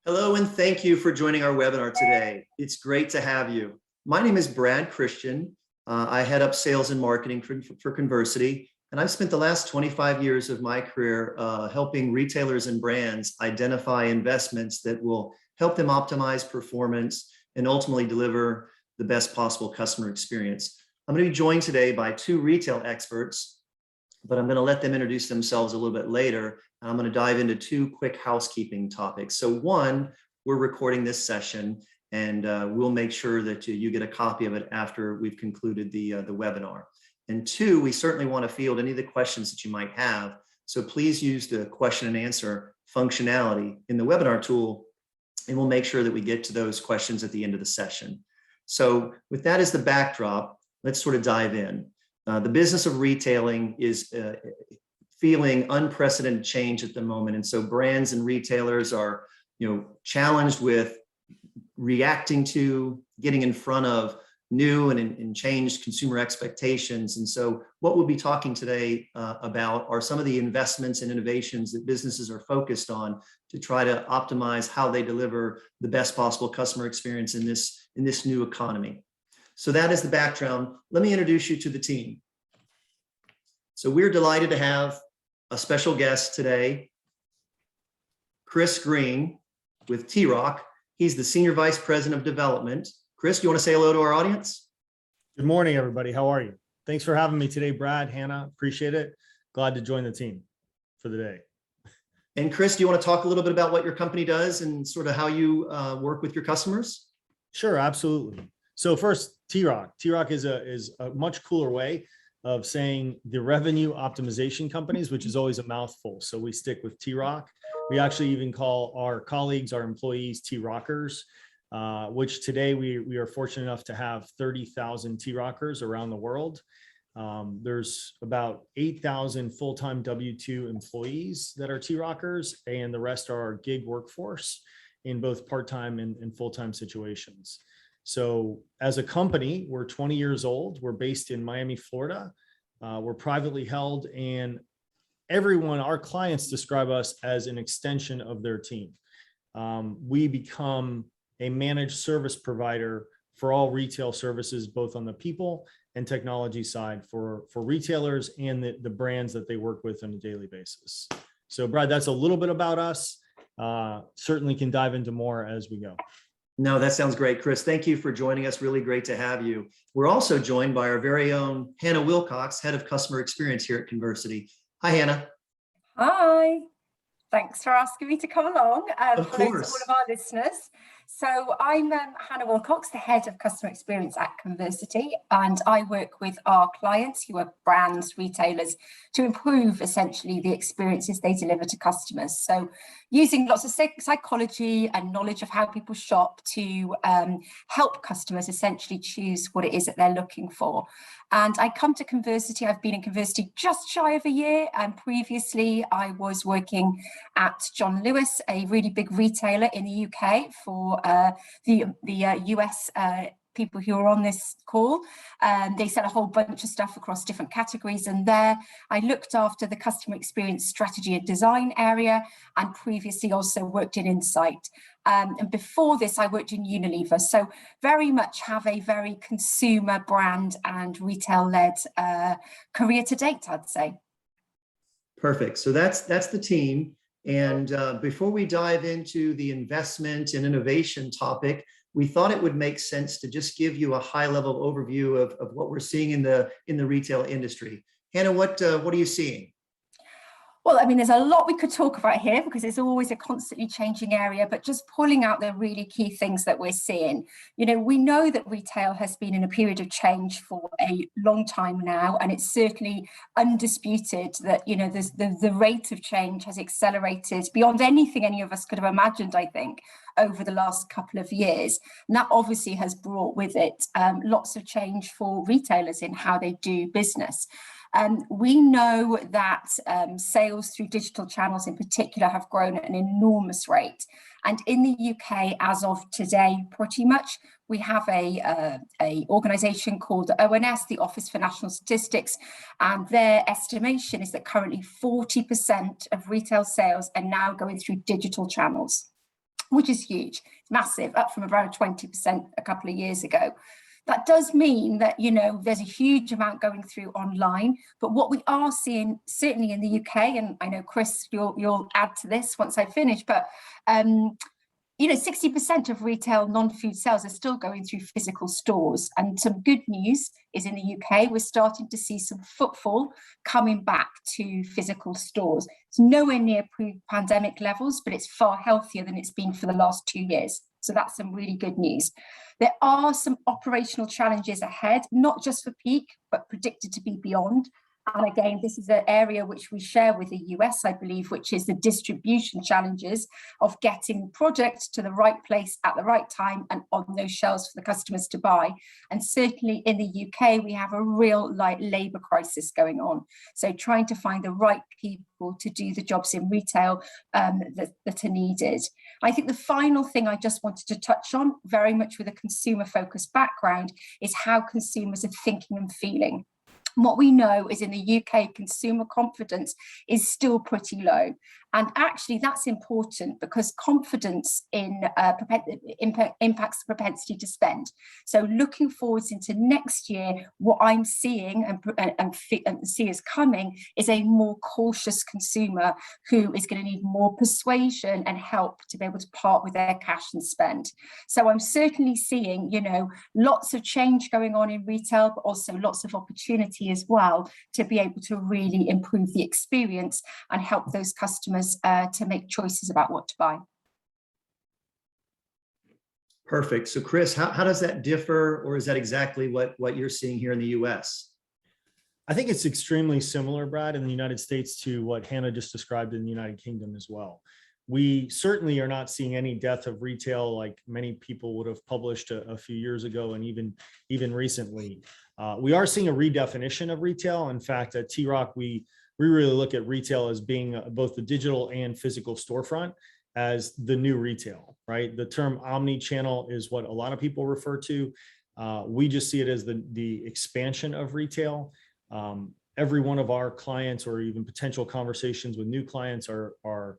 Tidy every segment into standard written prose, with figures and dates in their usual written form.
Hello, and thank you for joining our webinar today. It's great to have you. My name is Brad Christian. I head up sales and marketing for Conversity, and I've spent the last 25 years of my career helping retailers and brands identify investments that will help them optimize performance and ultimately deliver the best possible customer experience. I'm going to be joined today by two retail experts, but I'm going to let them introduce themselves a little bit later. I'm going to dive into two quick housekeeping topics. So one, we're recording this session, and we'll make sure that you get a copy of it after we've concluded the webinar. And two, we certainly want to field any of the questions that you might have. So please use the question and answer functionality in the webinar tool, and we'll make sure that we get to those questions at the end of the session. So with that as the backdrop, let's sort of dive in. The business of retailing is feeling unprecedented change at the moment. And so brands and retailers are, challenged with reacting to, getting in front of new and changed consumer expectations. And so what we'll be talking today about are some of the investments and innovations that businesses are focused on to try to optimize how they deliver the best possible customer experience in this new economy. So that is the background. Let me introduce you to the team. So we're delighted to have a special guest today, Chris Green with T-Rock. He's the Senior Vice President of Development. Chris, do you want to say hello to our audience? Good morning, everybody. How are you? Thanks for having me today, Brad, Hannah. Appreciate it. Glad to join the team for the day. And Chris, do you want to talk a little bit about what your company does and sort of how you work with your customers? Sure, absolutely. So first, T-Rock. T-Rock is a much cooler way of saying the revenue optimization companies, which is always a mouthful. So we stick with T-Rock. We actually even call our colleagues, our employees, T-Rockers, which today we are fortunate enough to have 30,000 T-Rockers around the world. There's about 8,000 full-time W-2 employees that are T-Rockers, and the rest are our gig workforce in both part-time and full-time situations. So as a company, we're 20 years old. We're based in Miami, Florida. We're privately held, and our clients describe us as an extension of their team. We become a managed service provider for all retail services, both on the people and technology side for retailers and the brands that they work with on a daily basis. So Brad, that's a little bit about us. Certainly can dive into more as we go. No, that sounds great, Chris. Thank you for joining us. Really great to have you. We're also joined by our very own Hanna Wilcox, Head of Customer Experience here at Conversity. Hi, Hanna. Hi. Thanks for asking me to come along. Of course. To all of our listeners. So I'm Hanna Wilcox, the Head of Customer Experience at Conversity, and I work with our clients who are brands, retailers, to improve essentially the experiences they deliver to customers. So using lots of psychology and knowledge of how people shop to help customers essentially choose what it is that they're looking for. And I come to Conversity, I've been in Conversity just shy of a year, and previously I was working at John Lewis, a really big retailer in the UK for the US people who are on this call. They sell a whole bunch of stuff across different categories, and there I looked after the customer experience strategy and design area, and previously also worked in Insight. And before this, I worked in Unilever. So very much have a very consumer brand and retail-led career to date, I'd say. Perfect. So that's the team. And before we dive into the investment and innovation topic, we thought it would make sense to just give you a high-level overview of what we're seeing in the retail industry. Hanna, what are you seeing? Well, I mean, there's a lot we could talk about here because it's always a constantly changing area, but just pulling out the really key things that we're seeing. We know that retail has been in a period of change for a long time now, and it's certainly undisputed that, the rate of change has accelerated beyond anything any of us could have imagined, I think, over the last couple of years. And that obviously has brought with it lots of change for retailers in how they do business. We know that sales through digital channels in particular have grown at an enormous rate. And in the UK, as of today, pretty much, we have a organisation called the ONS, the Office for National Statistics, and their estimation is that currently 40% of retail sales are now going through digital channels. which is huge. It's massive, up from around 20% a couple of years ago. That does mean that, there's a huge amount going through online, but what we are seeing, certainly in the UK, and I know, Chris, you'll add to this once I finish, but 60% of retail non-food sales are still going through physical stores. And some good news is in the UK, we're starting to see some footfall coming back to physical stores. It's nowhere near pre-pandemic levels, but it's far healthier than it's been for the last 2 years. So that's some really good news. There are some operational challenges ahead, not just for peak, but predicted to be beyond. And again, this is an area which we share with the US, I believe, which is the distribution challenges of getting products to the right place at the right time and on those shelves for the customers to buy. And certainly in the UK, we have a real labour crisis going on. So trying to find the right people to do the jobs in retail that are needed. I think the final thing I just wanted to touch on, very much with a consumer-focused background, is how consumers are thinking and feeling. What we know is in the UK, consumer confidence is still pretty low. And actually, that's important because confidence impacts the propensity to spend. So looking forwards into next year, what I'm seeing and see is coming is a more cautious consumer who is going to need more persuasion and help to be able to part with their cash and spend. So I'm certainly seeing, lots of change going on in retail, but also lots of opportunity as well to be able to really improve the experience and help those customers to make choices about what to buy. Perfect. So Chris, how does that differ, or is that exactly what you're seeing here in the US? I think it's extremely similar, Brad, in the United States to what Hannah just described in the United Kingdom as well. We certainly are not seeing any death of retail like many people would have published a few years ago and even recently. We are seeing a redefinition of retail. In fact, at T-Rock, we really look at retail as being both the digital and physical storefront as the new retail, right? The term omni-channel is what a lot of people refer to. We just see it as the expansion of retail. Every one of our clients, or even potential conversations with new clients, are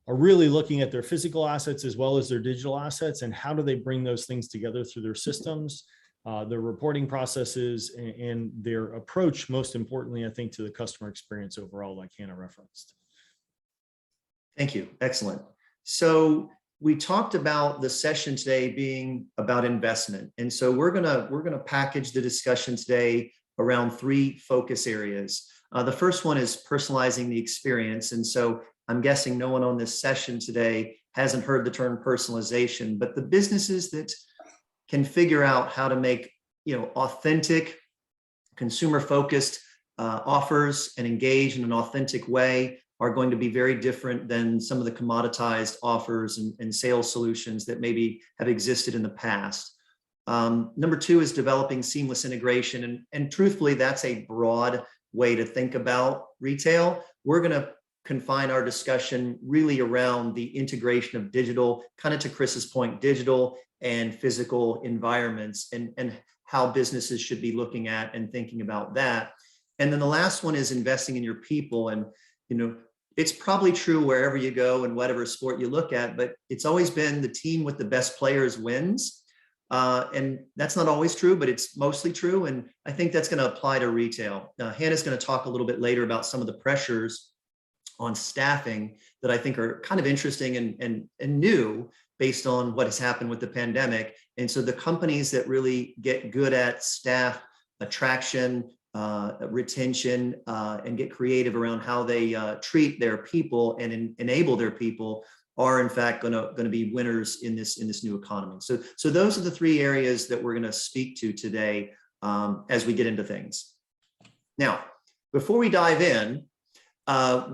really looking at their physical assets as well as their digital assets, and how do they bring those things together through their systems, their reporting processes, and their approach, most importantly, I think, to the customer experience overall, like Hannah referenced. Thank you. Excellent. So we talked about the session today being about investment. And so we're gonna package the discussion today around 3 focus areas. The first one is personalizing the experience. And so I'm guessing no one on this session today hasn't heard the term personalization, but the businesses that can figure out how to make authentic, consumer-focused offers and engage in an authentic way are going to be very different than some of the commoditized offers and sales solutions that maybe have existed in the past. Number 2 is developing seamless integration. And truthfully, that's a broad way to think about retail. We're going to confine our discussion really around the integration of digital, kind of to Chris's point, digital and physical environments, and how businesses should be looking at and thinking about that. And then the last one is investing in your people. And, it's probably true wherever you go and whatever sport you look at, but it's always been the team with the best players wins. And that's not always true, but it's mostly true. And I think that's going to apply to retail. Hannah's going to talk a little bit later about some of the pressures on staffing that I think are kind of interesting and new based on what has happened with the pandemic. And so the companies that really get good at staff attraction, retention, and get creative around how they treat their people and enable their people are in fact going to be winners in this new economy. So those are the 3 areas that we're going to speak to today as we get into things. Now, before we dive in,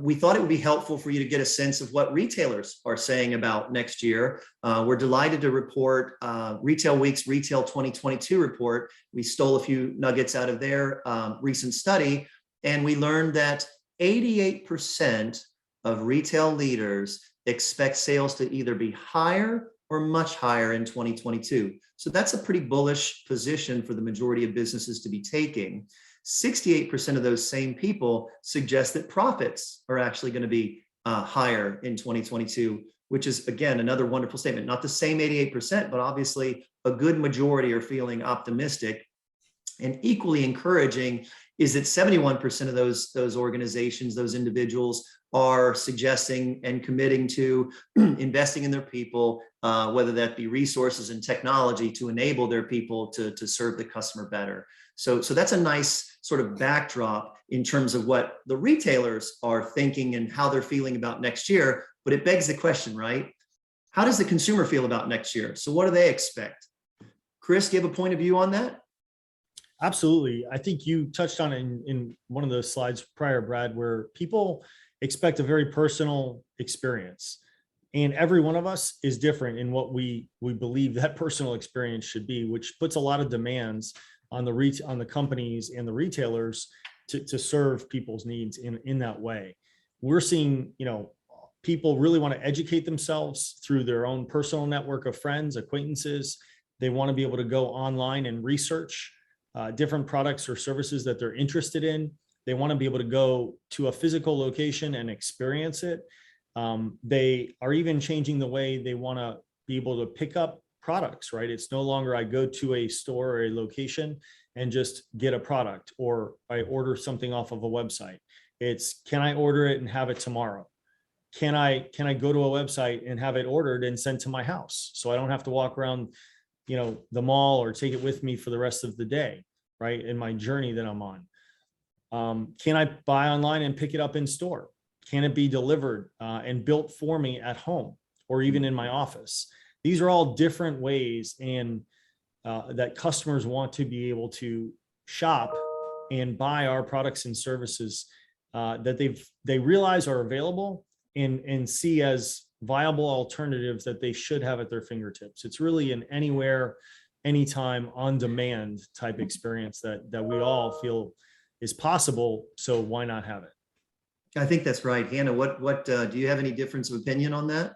we thought it would be helpful for you to get a sense of what retailers are saying about next year. We're delighted to report Retail Week's Retail 2022 report. We stole a few nuggets out of their recent study, and we learned that 88% of retail leaders expect sales to either be higher or much higher in 2022. So that's a pretty bullish position for the majority of businesses to be taking. 68% of those same people suggest that profits are actually going to be higher in 2022 which is, again, another wonderful statement. Not the same 88%, but obviously a good majority are feeling optimistic. And equally encouraging is that 71% of those organizations, those individuals, are suggesting and committing to investing in their people, whether that be resources and technology to enable their people to serve the customer better. So that's a nice sort of backdrop in terms of what the retailers are thinking and how they're feeling about next year. But it begs the question, right? How does the consumer feel about next year? So what do they expect? Chris, do you have a point of view on that? Absolutely. I think you touched on it in one of the slides prior, Brad, where people expect a very personal experience. And every one of us is different in what we believe that personal experience should be, which puts a lot of demands on the companies and the retailers to serve people's needs in that way. We're seeing, people really want to educate themselves through their own personal network of friends, acquaintances. They want to be able to go online and research different products or services that they're interested in. They want to be able to go to a physical location and experience it. They are even changing the way they want to be able to pick up products, right? It's no longer I go to a store or a location and just get a product, or I order something off of a website. It's, can I order it and have it tomorrow? Can I go to a website and have it ordered and sent to my house, so I don't have to walk around, the mall or take it with me for the rest of the day, right? In my journey that I'm on. Can I buy online and pick it up in store? Can it be delivered and built for me at home or even in my office? These are all different ways and that customers want to be able to shop and buy our products and services that they realize are available and see as viable alternatives that they should have at their fingertips. It's really an anywhere, anytime, on demand type experience that we all feel is possible. So why not have it? I think that's right. Hannah, what do you have any difference of opinion on that?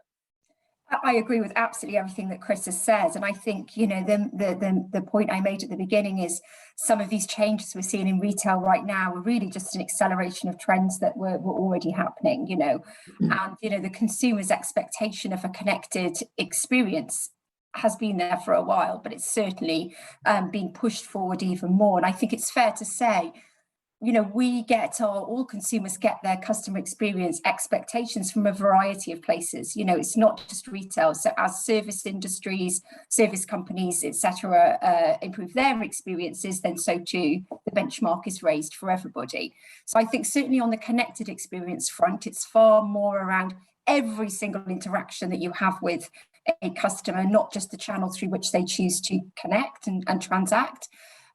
I agree with absolutely everything that Chris has said. And I think, the point I made at the beginning is some of these changes we're seeing in retail right now are really just an acceleration of trends that were already happening, and, the consumer's expectation of a connected experience has been there for a while, but it's certainly being pushed forward even more. And I think it's fair to say, all consumers get their customer experience expectations from a variety of places. It's not just retail. So as service industries, service companies, etc., improve their experiences, then so too the benchmark is raised for everybody. So I think certainly on the connected experience front, it's far more around every single interaction that you have with a customer, not just the channel through which they choose to connect and transact.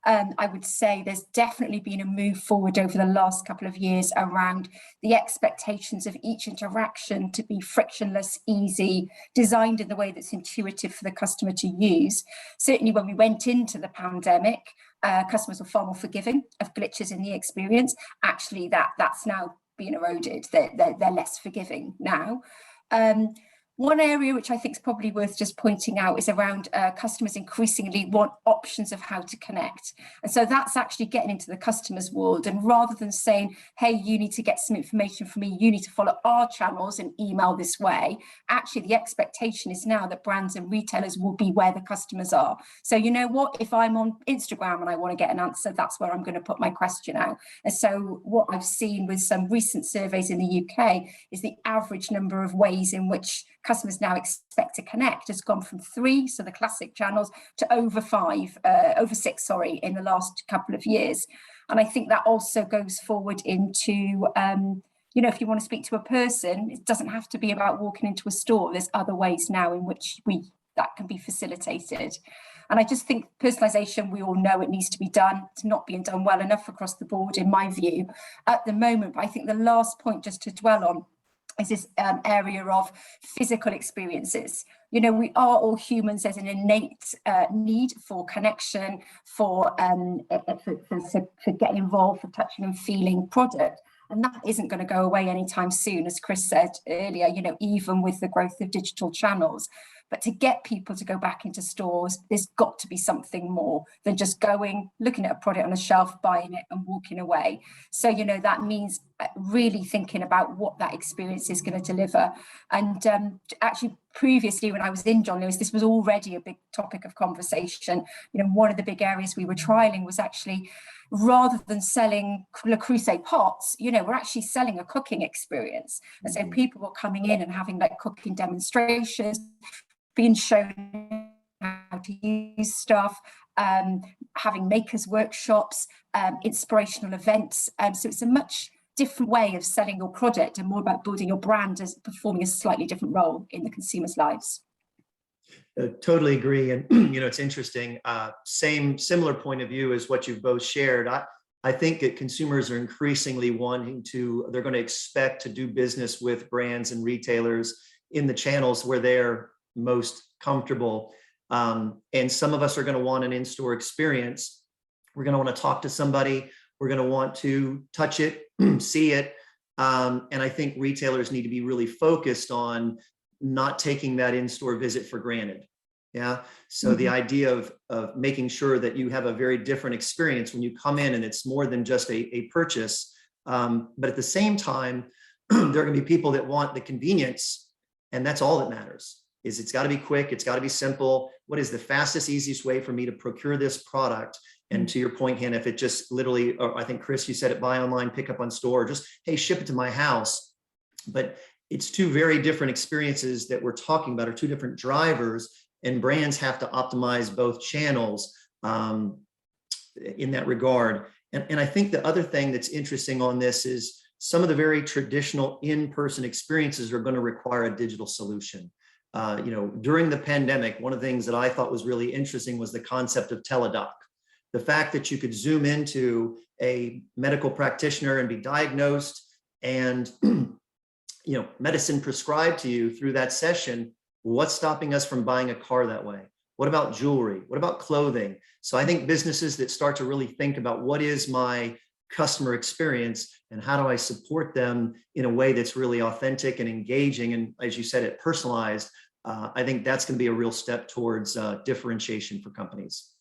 I would say there's definitely been a move forward over the last couple of years around the expectations of each interaction to be frictionless, easy, designed in the way that's intuitive for the customer to use. Certainly when we went into the pandemic, customers were far more forgiving of glitches in the experience. Actually, that's now being eroded. They're less forgiving now. One area which I think is probably worth just pointing out is around customers increasingly want options of how to connect. And so that's actually getting into the customer's world. And rather than saying, hey, you need to get some information from me, you need to follow our channels and email this way, actually the expectation is now that brands and retailers will be where the customers are. So you know what, if I'm on Instagram and I want to get an answer, that's where I'm going to put my question out. And so what I've seen with some recent surveys in the UK is the average number of ways in which customers now expect to connect has gone from 3, so the classic channels, to over 6, in the last couple of years. And I think that also goes forward into, if you want to speak to a person, it doesn't have to be about walking into a store. There's other ways now in which that can be facilitated. And I just think personalisation, we all know it needs to be done. It's not being done well enough across the board, in my view, at the moment. But I think the last point just to dwell on is this area of physical experiences. We are all humans. There's an innate need for connection, for getting involved, for touching and feeling product. And that isn't going to go away anytime soon, as Chris said earlier, even with the growth of digital channels. But to get people to go back into stores, there's got to be something more than just going, looking at a product on a shelf, buying it and walking away. So, that means really thinking about what that experience is going to deliver. And actually, previously, when I was in John Lewis, this was already a big topic of conversation. One of the big areas we were trialing was actually, rather than selling Le Creuset pots, we're actually selling a cooking experience. And so people were coming in and having like cooking demonstrations, being shown how to use stuff, having makers workshops, inspirational events. So it's a much different way of selling your product and more about building your brand as performing a slightly different role in the consumers' lives. Totally agree. And, it's interesting. Similar point of view as what you've both shared. I think that consumers are increasingly they're going to expect to do business with brands and retailers in the channels where they're most comfortable. And some of us are going to want an in-store experience. We're going to want to talk to somebody. We're going to want to touch it, see it. And I think retailers need to be really focused on not taking that in-store visit for granted. Yeah. So the idea of making sure that you have a very different experience when you come in, and it's more than just a purchase. But at the same time, there are going to be people that want the convenience, and that's all that matters. It's got to be quick. It's got to be simple. What is the fastest, easiest way for me to procure this product? And to your point, Hannah, if it just literally, or I think Chris, you said it, buy online, pick up on store, just, hey, ship it to my house. But it's two very different experiences that we're talking about, or two different drivers, and brands have to optimize both channels in that regard. And I think the other thing that's interesting on this is some of the very traditional in-person experiences are going to require a digital solution. During the pandemic, one of the things that I thought was really interesting was the concept of teledoc. The fact that you could zoom into a medical practitioner and be diagnosed and medicine prescribed to you through that session. What's stopping us from buying a car that way? What about jewelry? What about clothing? So I think businesses that start to really think about what is my customer experience and how do I support them in a way that's really authentic and engaging, and as you said, it personalized, I think that's going to be a real step towards differentiation for companies.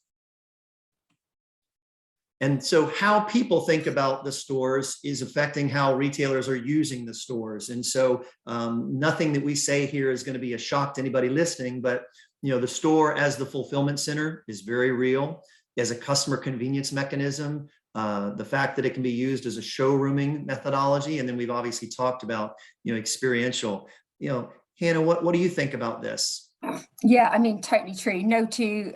And so how people think about the stores is affecting how retailers are using the stores. And so nothing that we say here is going to be a shock to anybody listening, but the store as the fulfillment center is very real, as a customer convenience mechanism, the fact that it can be used as a showrooming methodology. And then we've obviously talked about, experiential. Hannah, what do you think about this? Yeah, I mean, totally true.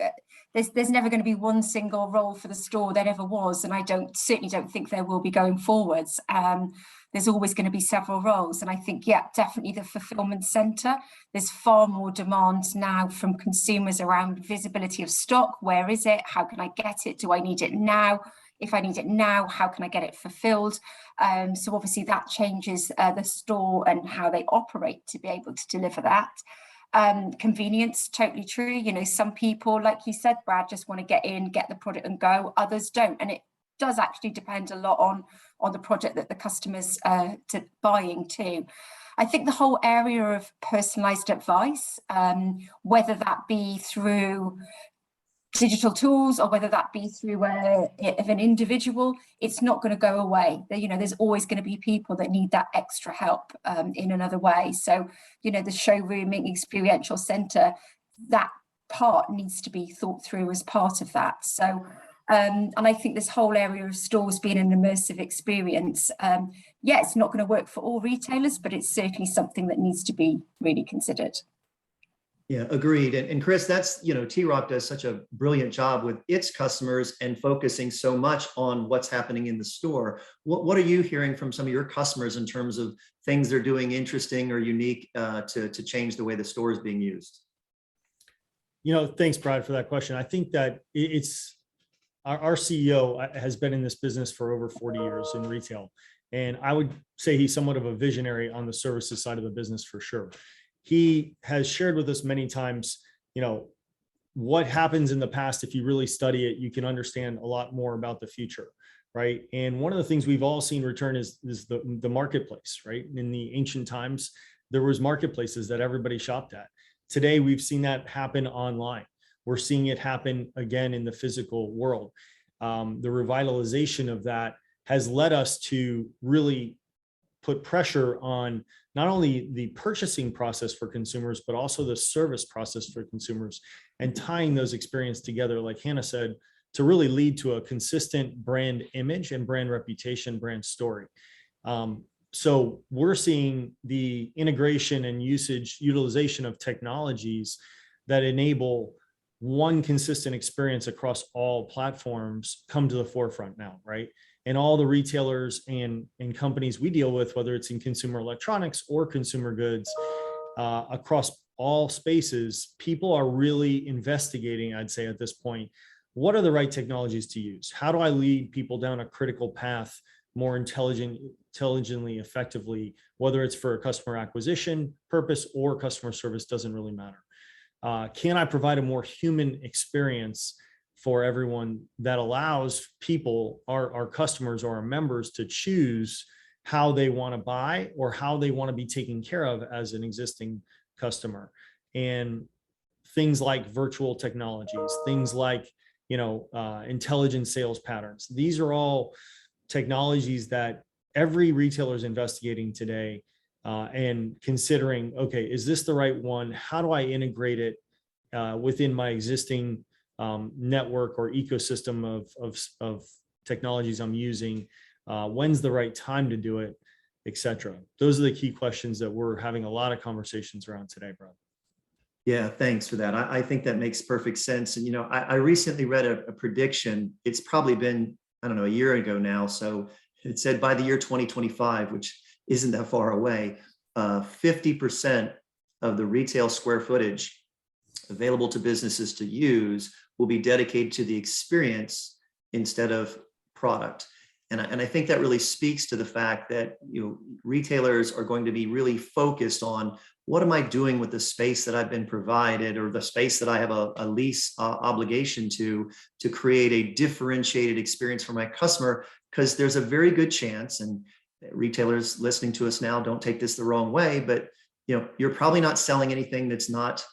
There's never going to be one single role for the store there ever was, and I certainly don't think there will be going forwards. There's always going to be several roles, and I think, yeah, definitely the fulfillment center. There's far more demand now from consumers around visibility of stock. Where is it? How can I get it? Do I need it now? If I need it now, how can I get it fulfilled? So obviously that changes the store and how they operate to be able to deliver that. Convenience, totally true. Some people, like you said, Brad, just want to get in, get the product and go. Others don't. And it does actually depend a lot on the product that the customer's buying too. I think the whole area of personalized advice, whether that be through digital tools or whether that be through of an individual, it's not going to go away. There's always going to be people that need that extra help in another way. So, the showrooming experiential center, that part needs to be thought through as part of that. So, and I think this whole area of stores being an immersive experience, it's not going to work for all retailers, but it's certainly something that needs to be really considered. Yeah, agreed. And Chris, that's, T-Rock does such a brilliant job with its customers and focusing so much on what's happening in the store. What are you hearing from some of your customers in terms of things they're doing interesting or unique to change the way the store is being used? Thanks, Brad, for that question. I think that it's our CEO has been in this business for over 40 years in retail. And I would say he's somewhat of a visionary on the services side of the business for sure. He has shared with us many times, what happens in the past. If you really study it, you can understand a lot more about the future, right? And one of the things we've all seen return is the marketplace, right? In the ancient times, there was marketplaces that everybody shopped at. Today, we've seen that happen online. We're seeing it happen again in the physical world. The revitalization of that has led us to really put pressure on not only the purchasing process for consumers, but also the service process for consumers, and tying those experiences together, like Hanna said, to really lead to a consistent brand image and brand reputation, brand story. So we're seeing the integration and utilization of technologies that enable one consistent experience across all platforms come to the forefront now, right? And all the retailers and companies we deal with, whether it's in consumer electronics or consumer goods, across all spaces, people are really investigating, I'd say at this point, what are the right technologies to use? How do I lead people down a critical path more intelligently, effectively, whether it's for a customer acquisition purpose or customer service, doesn't really matter. Can I provide a more human experience for everyone that allows people, our customers or our members, to choose how they want to buy or how they want to be taken care of as an existing customer? And things like virtual technologies, things like, intelligent sales patterns. These are all technologies that every retailer is investigating today, and considering, okay, is this the right one? How do I integrate it within my existing network or ecosystem of technologies I'm using? When's the right time to do it, etc. Those are the key questions that we're having a lot of conversations around today, Brad. Yeah, thanks for that. I think that makes perfect sense. And, I recently read a prediction. It's probably been, I don't know, a year ago now. So it said by the year 2025, which isn't that far away, 50% of the retail square footage available to businesses to use will be dedicated to the experience instead of product. And I think that really speaks to the fact that retailers are going to be really focused on, what am I doing with the space that I've been provided, or the space that I have a lease obligation to create a differentiated experience for my customer? Because there's a very good chance, and retailers listening to us now, don't take this the wrong way, but you're probably not selling anything that's not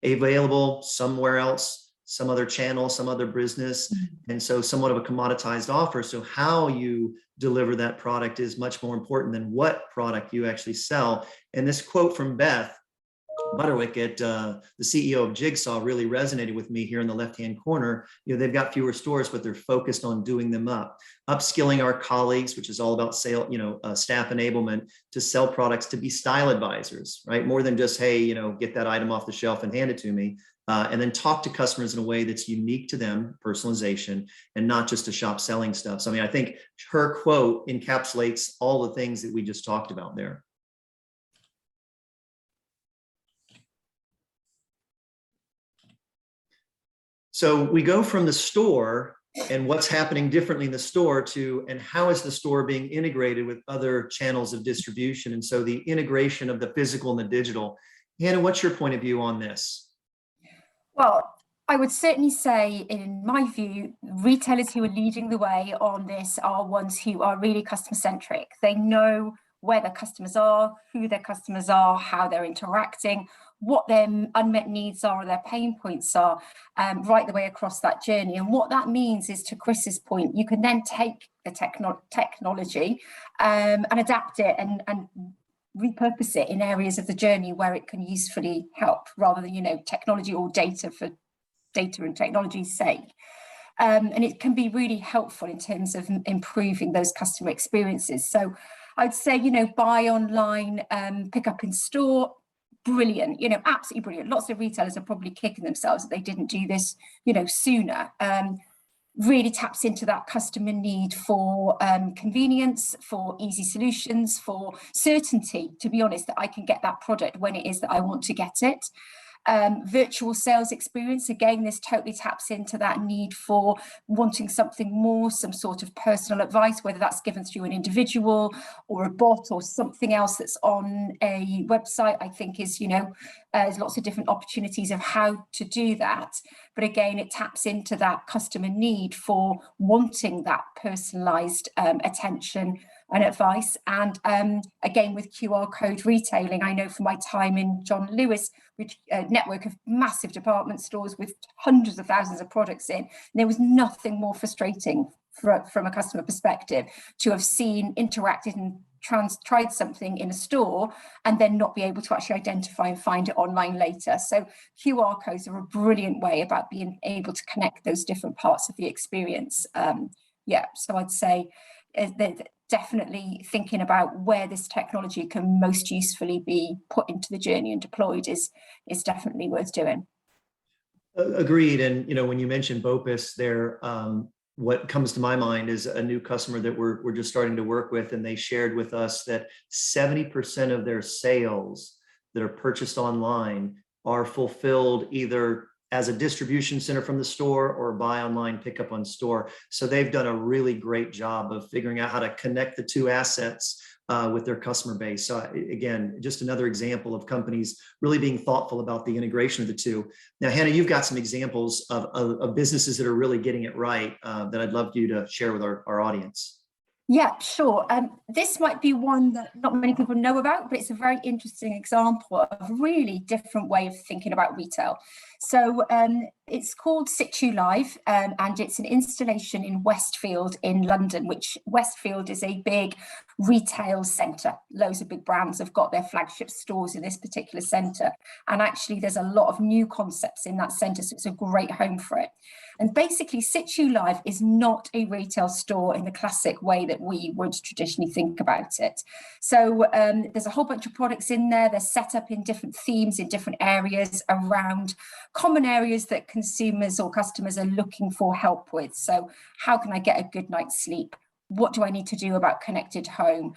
available somewhere else, some other channel, some other business. And so somewhat of a commoditized offer. So how you deliver that product is much more important than what product you actually sell. And this quote from Beth Butterwick, the CEO of Jigsaw, really resonated with me here in the left-hand corner. They've got fewer stores, but they're focused on doing them up. Upskilling our colleagues, which is all about staff enablement, to sell products, to be style advisors, right? More than just, hey, get that item off the shelf and hand it to me. And then talk to customers in a way that's unique to them, personalization, and not just to shop selling stuff. So, I think her quote encapsulates all the things that we just talked about there. So we go from the store and what's happening differently in the store to, and how is the store being integrated with other channels of distribution? And so the integration of the physical and the digital. Hanna, what's your point of view on this? Well, I would certainly say, in my view, retailers who are leading the way on this are ones who are really customer centric. They know where their customers are, who their customers are, how they're interacting, what their unmet needs are, or their pain points are, right the way across that journey. And what that means is, to Chris's point, you can then take the technology and adapt it and repurpose it in areas of the journey where it can usefully help, rather than technology or data for data and technology's sake. And it can be really helpful in terms of improving those customer experiences. So I'd say buy online, pick up in store, brilliant, absolutely brilliant. Lots of retailers are probably kicking themselves that they didn't do this sooner. Really taps into that customer need for convenience, for easy solutions, for certainty, to be honest, that I can get that product when it is that I want to get it. Virtual sales experience, again, this totally taps into that need for wanting something more, some sort of personal advice, whether that's given through an individual or a bot or something else that's on a website. I think there's lots of different opportunities of how to do that. But again, it taps into that customer need for wanting that personalized attention and advice. And again, with QR code retailing, I know from my time in John Lewis, which a network of massive department stores with hundreds of thousands of products in, there was nothing more frustrating from a customer perspective to have seen, interacted and tried something in a store and then not be able to actually identify and find it online later. So QR codes are a brilliant way about being able to connect those different parts of the experience. Yeah, so I'd say definitely thinking about where this technology can most usefully be put into the journey and deployed is definitely worth doing. Agreed. And, you know, when you mentioned BOPIS there, what comes to my mind is a new customer that we're just starting to work with, and they shared with us that 70% of their sales that are purchased online are fulfilled either as a distribution center from the store or buy online, pick up on store. So they've done a really great job of figuring out how to connect the two assets with their customer base. So again, just another example of companies really being thoughtful about the integration of the two. Now, Hannah, you've got some examples of businesses that are really getting it right that I'd love you to share with our audience. Yeah, sure. This might be one that not many people know about, but it's a very interesting example of a really different way of thinking about retail. So it's called Situ Live, and it's an installation in Westfield in London, which Westfield is a big retail centre. Loads of big brands have got their flagship stores in this particular centre. And actually, there's a lot of new concepts in that centre, so it's a great home for it. And basically, Situ Live is not a retail store in the classic way that we would traditionally think about it. So there's a whole bunch of products in there. They're set up in different themes, in different areas around common areas that consumers or customers are looking for help with. So how can I get a good night's sleep? What do I need to do about connected home?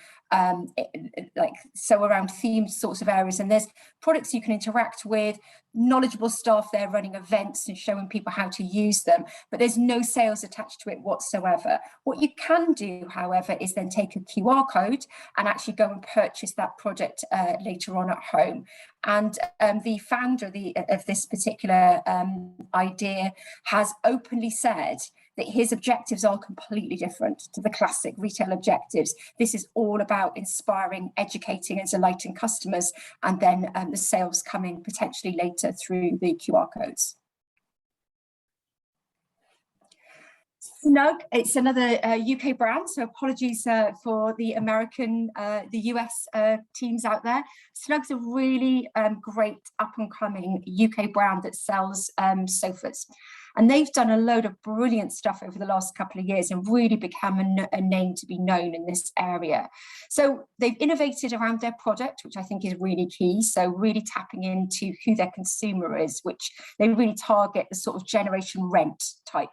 So around themed sorts of areas, and there's products you can interact with, knowledgeable staff there running events and showing people how to use them, but there's no sales attached to it whatsoever. What you can do, however, is then take a QR code and actually go and purchase that product later on at home. And the founder of this particular idea has openly said that his objectives are completely different to the classic retail objectives. This is all about inspiring, educating and delighting customers, and then the sales coming potentially later through the QR codes. Snug, it's another UK brand, so apologies for the American, the US teams out there. Snug's a really great up-and-coming UK brand that sells sofas. And they've done a load of brilliant stuff over the last couple of years and really become a name to be known in this area. So they've innovated around their product, which I think is really key. So really tapping into who their consumer is, which they really target the sort of generation rent type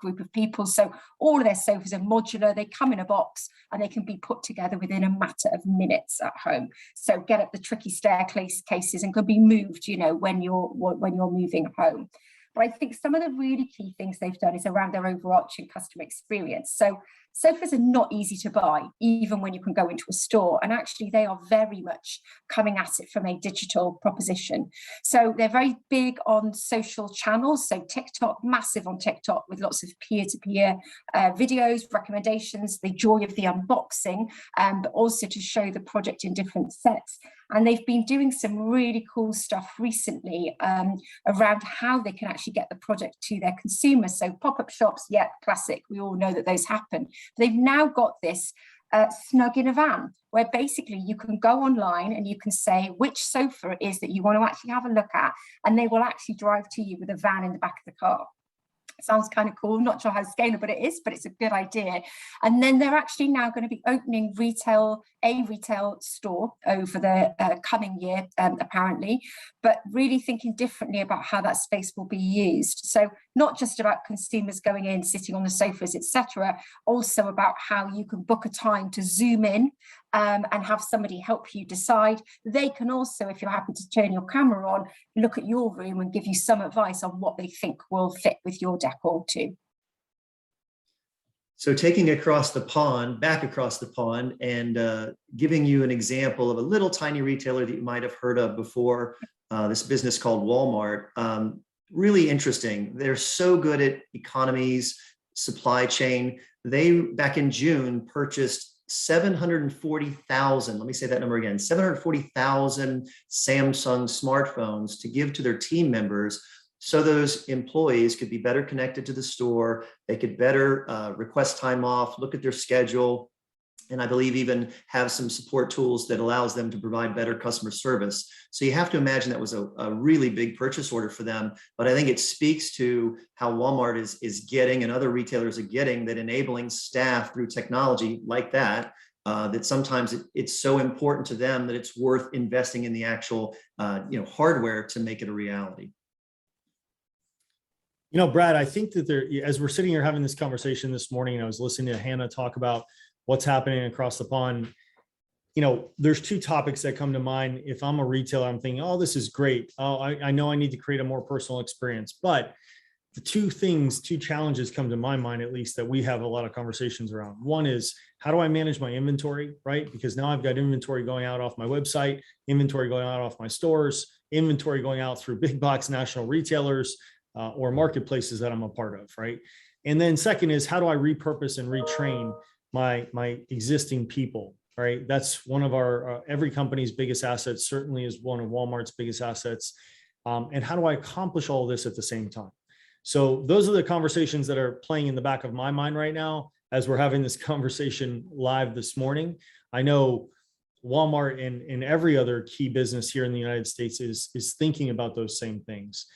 group of people. So all of their sofas are modular, they come in a box and they can be put together within a matter of minutes at home. So get up the tricky staircases and can be moved, you know, when you're moving home. But I think some of the really key things they've done is around their overarching customer experience. So sofas are not easy to buy, even when you can go into a store. And actually, they are very much coming at it from a digital proposition. So they're very big on social channels. So TikTok, massive on TikTok with lots of peer-to-peer videos, recommendations, the joy of the unboxing, but also to show the project in different sets. And they've been doing some really cool stuff recently around how they can actually get the product to their consumers. So pop-up shops, yeah, classic. We all know that those happen. They've now got this Snug in a van, where basically you can go online and you can say which sofa it is that you want to actually have a look at, and they will actually drive to you with a van in the back of the car. Sounds kind of cool, not sure how scalable it is, but it's a good idea. And then they're actually now going to be opening a retail store over the coming year, apparently, but really thinking differently about how that space will be used. So not just about consumers going in, sitting on the sofas, etc., also about how you can book a time to zoom in and have somebody help you decide. They can also, if you're happy to turn your camera on, look at your room and give you some advice on what they think will fit with your decor too. So taking across the pond, back across the pond, and giving you an example of a little tiny retailer that you might have heard of before, this business called Walmart. Really interesting. They're so good at economies, supply chain. They, back in June, purchased 740,000, let me say that number again, 740,000 Samsung smartphones to give to their team members so those employees could be better connected to the store. They could better request time off, look at their schedule, and I believe even have some support tools that allows them to provide better customer service. So you have to imagine that was a really big purchase order for them. But I think it speaks to how Walmart is getting, and other retailers are getting, that enabling staff through technology like that, that sometimes it's so important to them that it's worth investing in the actual hardware to make it a reality. You know, Brad, I think that as we're sitting here having this conversation this morning, and I was listening to Hanna talk about what's happening across the pond, you know, there's two topics that come to mind. If I'm a retailer, I'm thinking, oh, this is great. Oh, I know I need to create a more personal experience. But the two challenges come to my mind, at least, that we have a lot of conversations around. One is, how do I manage my inventory, right? Because now I've got inventory going out off my website, inventory going out off my stores, inventory going out through big box national retailers or marketplaces that I'm a part of, right? And then second is, how do I repurpose and retrain my existing people, right? That's one of our, every company's biggest assets, certainly is one of Walmart's biggest assets. And how do I accomplish all this at the same time? So those are the conversations that are playing in the back of my mind right now as we're having this conversation live this morning. I know Walmart and every other key business here in the United States is thinking about those same things.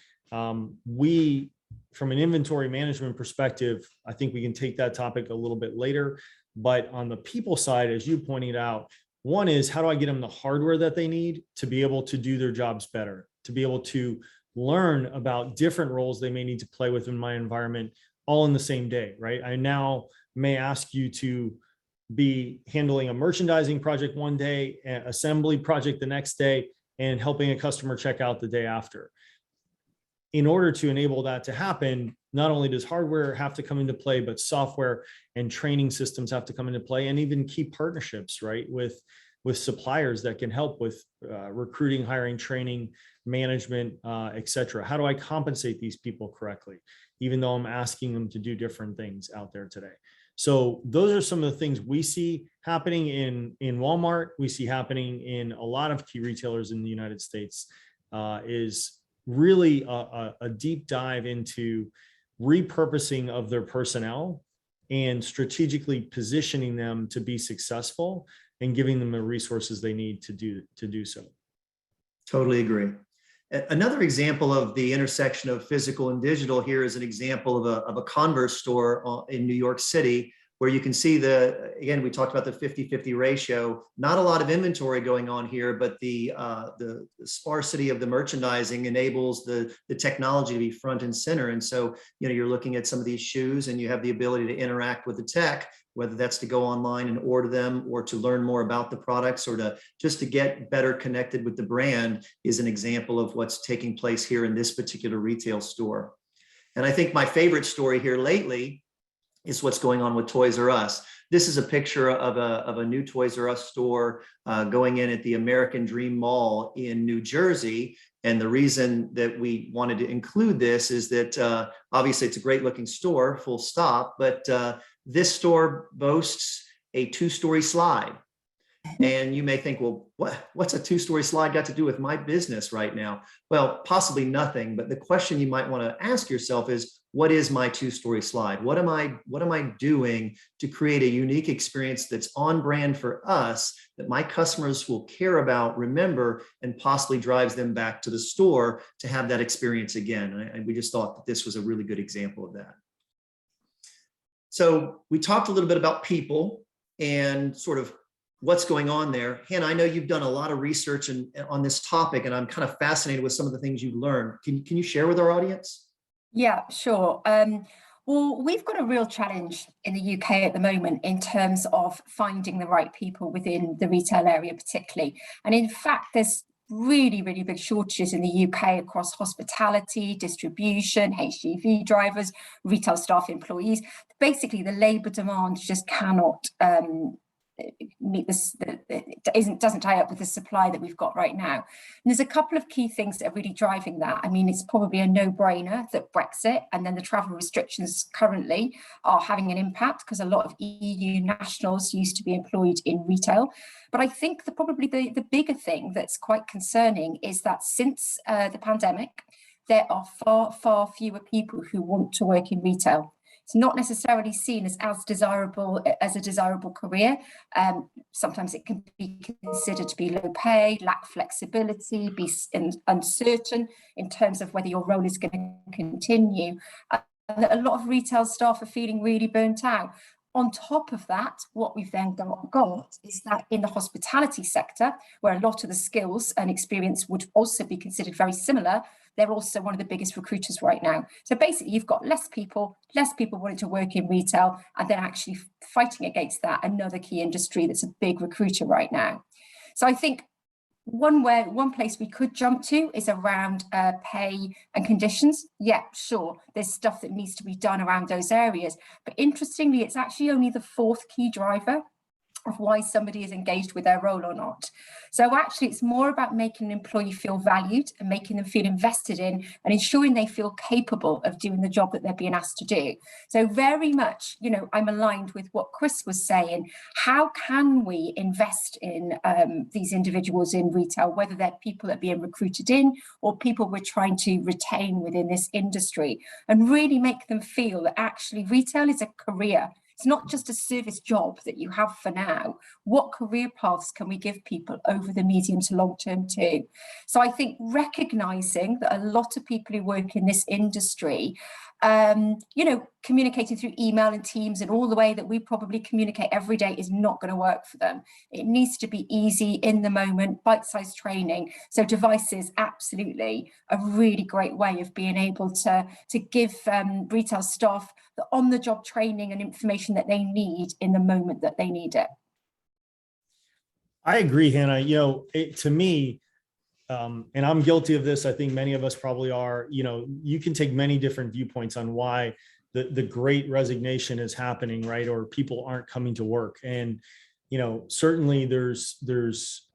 We, from an inventory management perspective, I think we can take that topic a little bit later. But on the people side, as you pointed out, one is, how do I get them the hardware that they need to be able to do their jobs better, to be able to learn about different roles they may need to play within my environment all in the same day, right? I now may ask you to be handling a merchandising project one day, an assembly project the next day, and helping a customer check out the day after. In order to enable that to happen, not only does hardware have to come into play, but software and training systems have to come into play, and even key partnerships, right, with suppliers that can help with recruiting, hiring, training, management, et cetera. How do I compensate these people correctly, even though I'm asking them to do different things out there today? So those are some of the things we see happening in Walmart. We see happening in a lot of key retailers in the United States, is really a deep dive into repurposing of their personnel and strategically positioning them to be successful and giving them the resources they need to do so. Totally agree. Another example of the intersection of physical and digital here is an example of a Converse store in New York City, where you can see again, we talked about the 50-50 ratio, not a lot of inventory going on here, but the sparsity of the merchandising enables the technology to be front and center. And so, you're looking at some of these shoes and you have the ability to interact with the tech, whether that's to go online and order them or to learn more about the products or just to get better connected with the brand, is an example of what's taking place here in this particular retail store. And I think my favorite story here lately is what's going on with Toys R Us. This is a picture of a new Toys R Us store going in at the American Dream Mall in New Jersey. And the reason that we wanted to include this is that obviously it's a great looking store, full stop, but this store boasts a 2-story slide. And you may think, well, what's a 2-story slide got to do with my business right now? Well, possibly nothing. But the question you might want to ask yourself is, what is my 2-story slide? What am I doing to create a unique experience that's on brand for us, that my customers will care about, remember, and possibly drives them back to the store to have that experience again? And we just thought that this was a really good example of that. So we talked a little bit about people and sort of what's going on there. Hanna, I know you've done a lot of research on this topic, and I'm kind of fascinated with some of the things you've learned. Can you share with our audience? Yeah, sure. Well, we've got a real challenge in the UK at the moment in terms of finding the right people within the retail area particularly. And in fact, there's really, really big shortages in the UK across hospitality, distribution, HGV drivers, retail staff, employees. Basically, the labour demand just cannot meet this, doesn't tie up with the supply that we've got right now. And there's a couple of key things that are really driving that. I mean, it's probably a no-brainer that Brexit and then the travel restrictions currently are having an impact, because a lot of EU nationals used to be employed in retail. But I think probably the bigger thing that's quite concerning is that since the pandemic, there are far fewer people who want to work in retail. It's not necessarily seen as desirable as a desirable career. Sometimes it can be considered to be low pay, lack flexibility, be uncertain in terms of whether your role is going to continue. And a lot of retail staff are feeling really burnt out. On top of that, what we've then got is that in the hospitality sector, where a lot of the skills and experience would also be considered very similar, they're also one of the biggest recruiters right now. So basically, you've got less people wanting to work in retail, and then actually fighting against that, another key industry that's a big recruiter right now. So I think one place we could jump to is around pay and conditions. Yeah, sure, there's stuff that needs to be done around those areas. But interestingly, it's actually only the fourth key driver of why somebody is engaged with their role or not. So actually, it's more about making an employee feel valued and making them feel invested in and ensuring they feel capable of doing the job that they're being asked to do. So very much, I'm aligned with what Chris was saying. How can we invest in these individuals in retail, whether they're people that are being recruited in or people we're trying to retain within this industry, and really make them feel that actually retail is a career. It's not just a service job that you have for now. What career paths can we give people over the medium to long term too? So I think recognizing that a lot of people who work in this industry, communicating through email and Teams and all the way that we probably communicate every day is not going to work for them. It needs to be easy, in the moment, bite-sized training. So devices, absolutely a really great way of being able to give retail staff the on-the-job training and information that they need in the moment that they need it. I agree, Hannah. To me, and I'm guilty of this, I think many of us probably are, you can take many different viewpoints on why the great resignation is happening, right? Or people aren't coming to work. And, certainly there's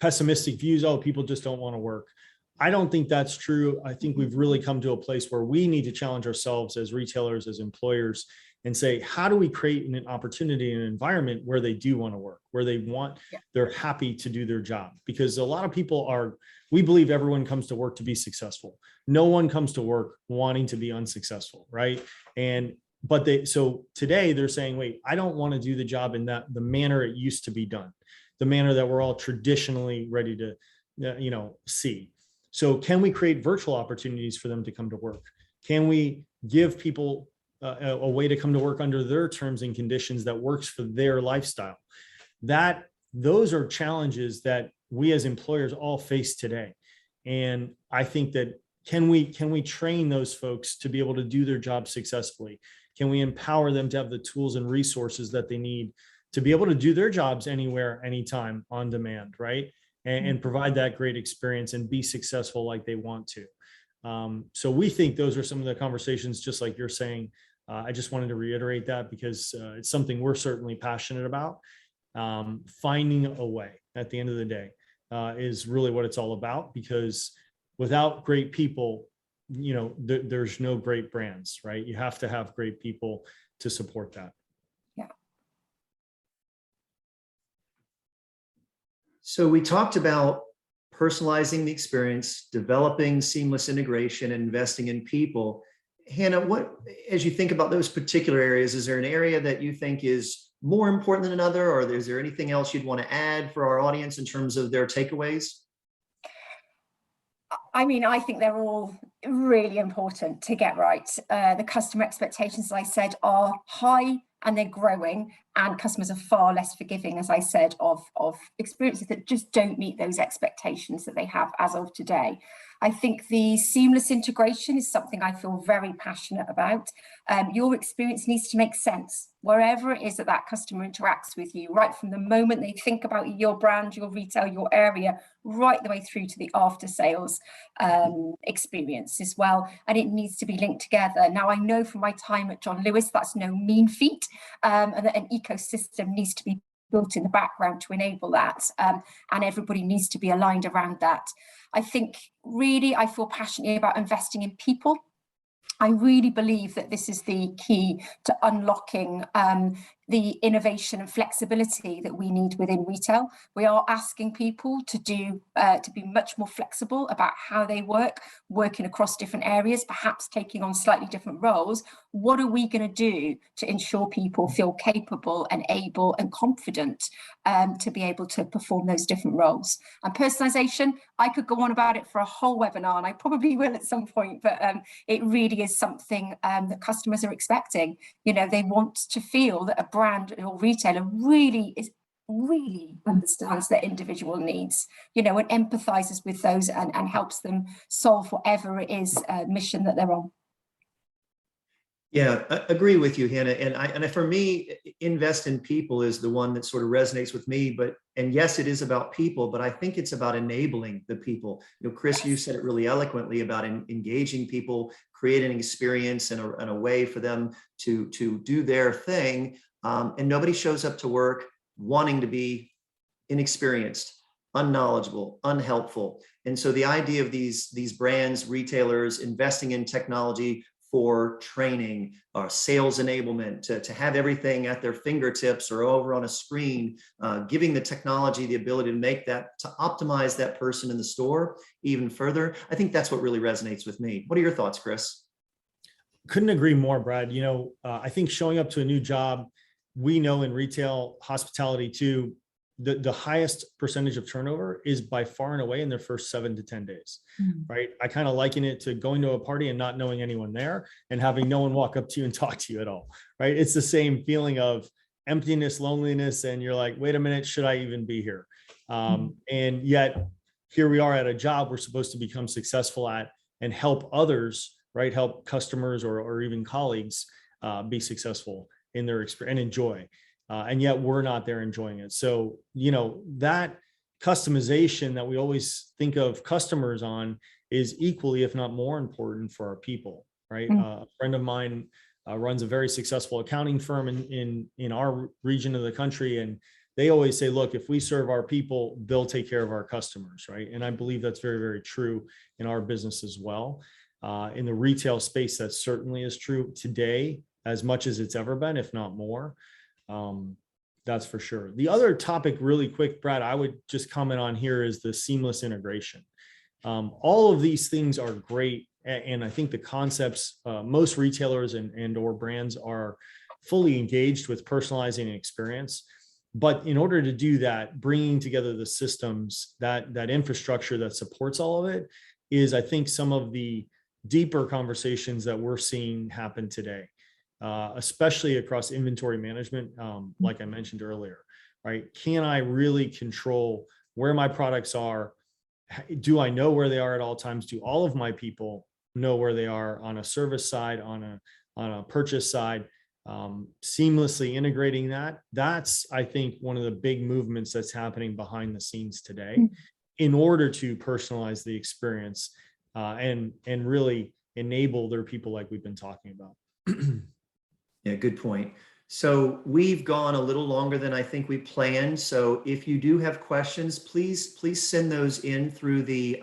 pessimistic views. Oh, people just don't want to work. I don't think that's true. I think we've really come to a place where we need to challenge ourselves as retailers, as employers, and say, how do we create an opportunity, an environment where they do want to work, where they're happy to do their job? Because a lot of people we believe everyone comes to work to be successful. No one comes to work wanting to be unsuccessful, right? So today they're saying, wait, I don't want to do the job in the manner it used to be done, the manner that we're all traditionally ready to, see. So can we create virtual opportunities for them to come to work? Can we give people a way to come to work under their terms and conditions that works for their lifestyle? Those are challenges that we as employers all face today. And I think that can we train those folks to be able to do their job successfully? Can we empower them to have the tools and resources that they need to be able to do their jobs anywhere, anytime, on demand, right? And provide that great experience and be successful like they want to. So we think those are some of the conversations, just like you're saying. I just wanted to reiterate that because it's something we're certainly passionate about. Finding a way at the end of the day is really what it's all about, because without great people, there's no great brands, right? You have to have great people to support that. Yeah. So we talked about personalizing the experience, developing seamless integration, and investing in people. Hannah, as you think about those particular areas, is there an area that you think is more important than another, or is there anything else you'd want to add for our audience in terms of their takeaways? I mean, I think they're all really important to get right. The customer expectations, as I said, are high and they're growing, and customers are far less forgiving, as I said, of experiences that just don't meet those expectations that they have as of today. I think the seamless integration is something I feel very passionate about. Your experience needs to make sense wherever it is that customer interacts with you, right from the moment they think about your brand, your retail, your area, right the way through to the after sales experience as well. And it needs to be linked together. Now, I know from my time at John Lewis, that's no mean feat, and that an ecosystem needs to be built in the background to enable that. And everybody needs to be aligned around that. I think really I feel passionately about investing in people. I really believe that this is the key to unlocking the innovation and flexibility that we need within retail. We are asking people to be much more flexible about how they work, working across different areas, perhaps taking on slightly different roles. What are we going to do to ensure people feel capable and able and confident to be able to perform those different roles? And personalization, I could go on about it for a whole webinar, and I probably will at some point, but it really is something that customers are expecting. You know, they want to feel that a brand or retailer really understands their individual needs, you know, and empathizes with those and helps them solve whatever it is mission that they're on. Yeah, I agree with you, Hannah. And for me, invest in people is the one that sort of resonates with me. And yes, it is about people, but I think it's about enabling the people. You know, Chris, you said it really eloquently about engaging people, creating an experience and a way for them to do their thing. And nobody shows up to work wanting to be inexperienced, unknowledgeable, unhelpful. And so the idea of these brands, retailers investing in technology for training or sales enablement, to have everything at their fingertips or over on a screen, giving the technology the ability to make that, to optimize that person in the store even further. I think that's what really resonates with me. What are your thoughts, Chris? Couldn't agree more, Brad. You know, I think showing up to a new job, we know in retail, hospitality too, the highest percentage of turnover is by far and away in their first 7 to 10 days, right? I kind of liken it to going to a party and not knowing anyone there and having no one walk up to you and talk to you at all, right? It's the same feeling of emptiness, loneliness, and you're like, wait a minute, should I even be here? And yet here we are at a job we're supposed to become successful at and help others, right? Help customers or even colleagues be successful in their experience and enjoy. And yet we're not there enjoying it. So, you know, that customization that we always think of customers on is equally, if not more important for our people, right? A friend of mine runs a very successful accounting firm in our region of the country. And they always say, look, if we serve our people, they'll take care of our customers, right? And I believe that's very, very true in our business as well. In the retail space, that certainly is true today, as much as it's ever been, if not more. That's for sure. The other topic really quick, Brad, I would just comment on here is the seamless integration. All of these things are great. And I think the concepts, most retailers and or brands are fully engaged with personalizing an experience. But in order to do that, bringing together the systems, that infrastructure that supports all of it is, I think, some of the deeper conversations that we're seeing happen today. Especially across inventory management, like I mentioned earlier, right? Can I really control where my products are? Do I know where they are at all times? Do all of my people know where they are on a service side, on a purchase side? Seamlessly integrating that. That's, I think, one of the big movements that's happening behind the scenes today in order to personalize the experience and really enable their people like we've been talking about. Yeah, good point. So we've gone a little longer than I think we planned. So if you do have questions, please send those in through the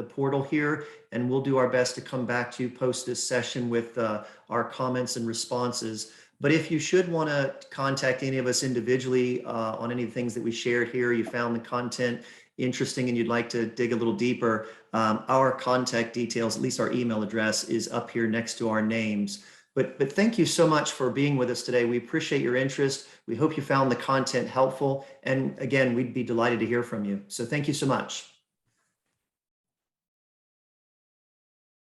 portal here, and we'll do our best to come back to you post this session with our comments and responses. But if you should want to contact any of us individually on any of the things that we shared here, you found the content interesting and you'd like to dig a little deeper, our contact details, at least our email address, is up here next to our names. But thank you so much for being with us today. We appreciate your interest. We hope you found the content helpful. And again, we'd be delighted to hear from you. So thank you so much.